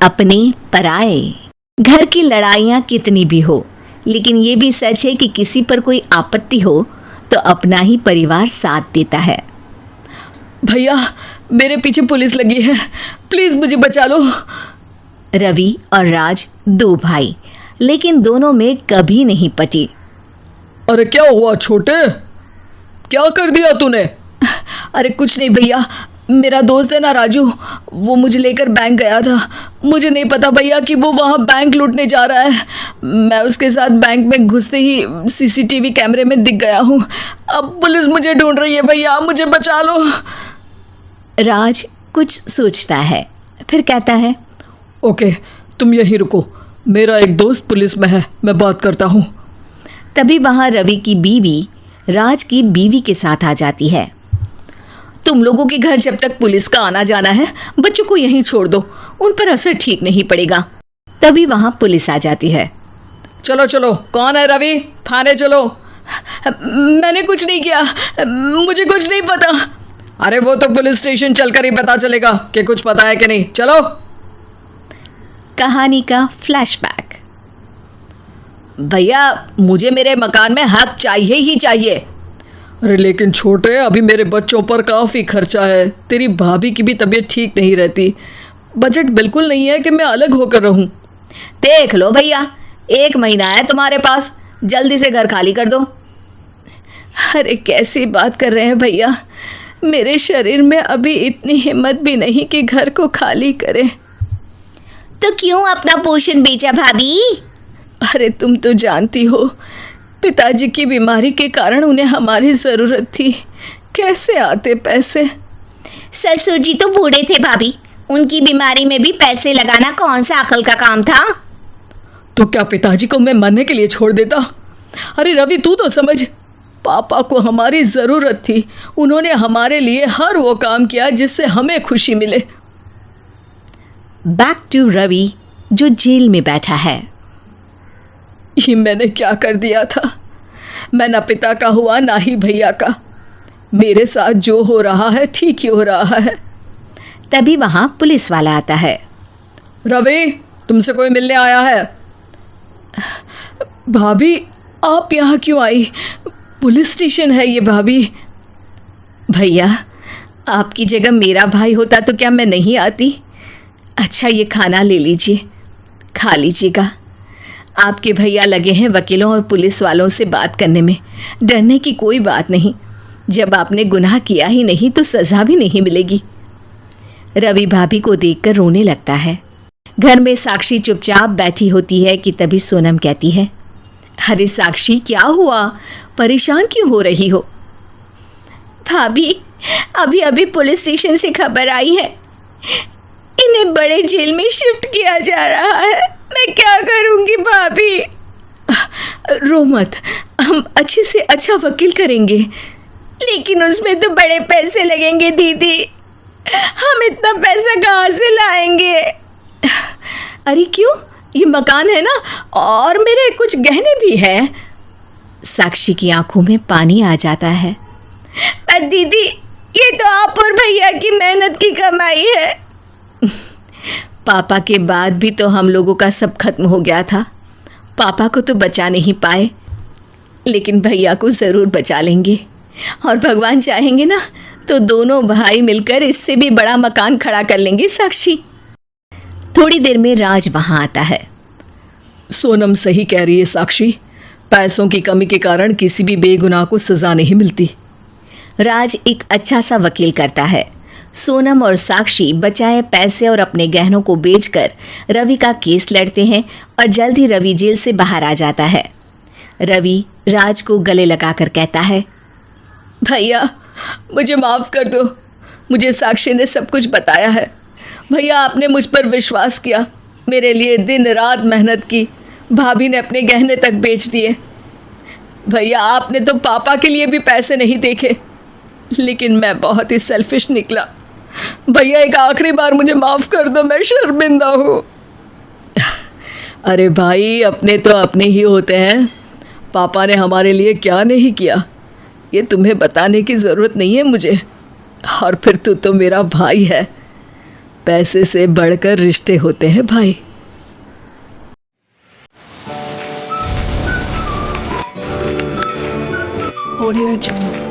अपने पराए। घर की लड़ाइयाँ कितनी भी हो, लेकिन ये भी सच है कि किसी पर कोई आपत्ति हो तो अपना ही परिवार साथ देता है। भैया, मेरे पीछे पुलिस लगी है, प्लीज मुझे बचा लो। रवि और राज दो भाई, लेकिन दोनों में कभी नहीं पटी। अरे क्या हुआ छोटे, क्या कर दिया तूने? अरे कुछ नहीं भैया, मेरा दोस्त है ना राजू, वो मुझे लेकर बैंक गया था। मुझे नहीं पता भैया कि वो वहाँ बैंक लूटने जा रहा है। मैं उसके साथ बैंक में घुसते ही सीसीटीवी कैमरे में दिख गया हूँ। अब पुलिस मुझे ढूंढ रही है भैया, मुझे बचा लो। राज कुछ सोचता है, फिर कहता है, ओके, तुम यहीं रुको, मेरा एक दोस्त पुलिस में है, मैं बात करता हूँ। तभी वहाँ रवि की बीवी राज की बीवी के साथ आ जाती है। तुम लोगों के घर जब तक पुलिस का आना जाना है, बच्चों को यहीं छोड़ दो, उन पर असर ठीक नहीं पड़ेगा। तभी वहां पुलिस आ जाती है। चलो चलो, कौन है रवि, थाने चलो। मैंने कुछ नहीं किया, मुझे कुछ नहीं पता। अरे वो तो पुलिस स्टेशन चलकर ही पता चलेगा कि कुछ पता है कि नहीं, चलो। कहानी का फ्लैशबैक। भैया, मुझे मेरे मकान में हक चाहिए ही चाहिए। अरे लेकिन छोटे, अभी मेरे बच्चों पर काफ़ी खर्चा है, तेरी भाभी की भी तबीयत ठीक नहीं रहती, बजट बिल्कुल नहीं है कि मैं अलग होकर रहूं। देख लो भैया, 1 महीना है तुम्हारे पास, जल्दी से घर खाली कर दो। अरे कैसी बात कर रहे हैं भैया, मेरे शरीर में अभी इतनी हिम्मत भी नहीं कि घर को खाली करें। तो क्यों अपना पोषण बेचा भाभी? अरे तुम तो जानती हो, पिताजी की बीमारी के कारण उन्हें हमारी ज़रूरत थी, कैसे आते पैसे। ससुर जी तो बूढ़े थे भाभी, उनकी बीमारी में भी पैसे लगाना कौन सा अकल का काम था? तो क्या पिताजी को मैं मरने के लिए छोड़ देता? अरे रवि, तू तो समझ, पापा को हमारी ज़रूरत थी, उन्होंने हमारे लिए हर वो काम किया जिससे हमें खुशी मिले। बैक टू रवि, जो जेल में बैठा है। ये मैंने क्या कर दिया था? मैं ना पिता का हुआ ना ही भैया का। मेरे साथ जो हो रहा है ठीक ही हो रहा है। तभी वहाँ पुलिस वाला आता है। रवि, तुमसे कोई मिलने आया है। भाभी, आप यहाँ क्यों आई? पुलिस स्टेशन है ये भाभी। भैया, आपकी जगह मेरा भाई होता तो क्या मैं नहीं आती? अच्छा, ये खाना ले लीजिए, खा लीजिएगा। आपके भैया लगे हैं वकीलों और पुलिस वालों से बात करने में, डरने की कोई बात नहीं। जब आपने गुनाह किया ही नहीं तो सज़ा भी नहीं मिलेगी। रवि भाभी को देखकर रोने लगता है। घर में साक्षी चुपचाप बैठी होती है कि तभी सोनम कहती है, अरे साक्षी, क्या हुआ, परेशान क्यों हो रही हो? भाभी, अभी अभी पुलिस स्टेशन से खबर आई है, इन्हें बड़े जेल में शिफ्ट किया जा रहा है। मैं क्या करूंगी भाभी? रो मत, हम अच्छे से अच्छा वकील करेंगे। लेकिन उसमें तो बड़े पैसे लगेंगे दीदी, हम इतना पैसा कहाँ से लाएंगे? अरे क्यों, ये मकान है ना, और मेरे कुछ गहने भी हैं। साक्षी की आंखों में पानी आ जाता है। पर दीदी, ये तो आप और भैया की मेहनत की कमाई है। पापा के बाद भी तो हम लोगों का सब खत्म हो गया था। पापा को तो बचा नहीं पाए, लेकिन भैया को ज़रूर बचा लेंगे, और भगवान चाहेंगे ना तो दोनों भाई मिलकर इससे भी बड़ा मकान खड़ा कर लेंगे। साक्षी। थोड़ी देर में राज वहाँ आता है। सोनम सही कह रही है साक्षी, पैसों की कमी के कारण किसी भी बेगुनाह को सज़ा नहीं मिलती। राज एक अच्छा सा वकील करता है। सोनम और साक्षी बचाए पैसे और अपने गहनों को बेचकर रवि का केस लड़ते हैं और जल्द ही रवि जेल से बाहर आ जाता है। रवि राज को गले लगाकर कहता है, भैया मुझे माफ़ कर दो, मुझे साक्षी ने सब कुछ बताया है। भैया, आपने मुझ पर विश्वास किया, मेरे लिए दिन रात मेहनत की, भाभी ने अपने गहने तक बेच दिए। भैया, आपने तो पापा के लिए भी पैसे नहीं देखे, लेकिन मैं बहुत ही सेल्फिश निकला। भैया, एक आखिरी बार मुझे माफ़ कर दो, मैं शर्मिंदा हूँ। अरे भाई, अपने तो अपने ही होते हैं, पापा ने हमारे लिए क्या नहीं किया ये तुम्हें बताने की ज़रूरत नहीं है मुझे। और फिर तू तो मेरा भाई है, पैसे से बढ़कर रिश्ते होते हैं भाई। Audio Jungle.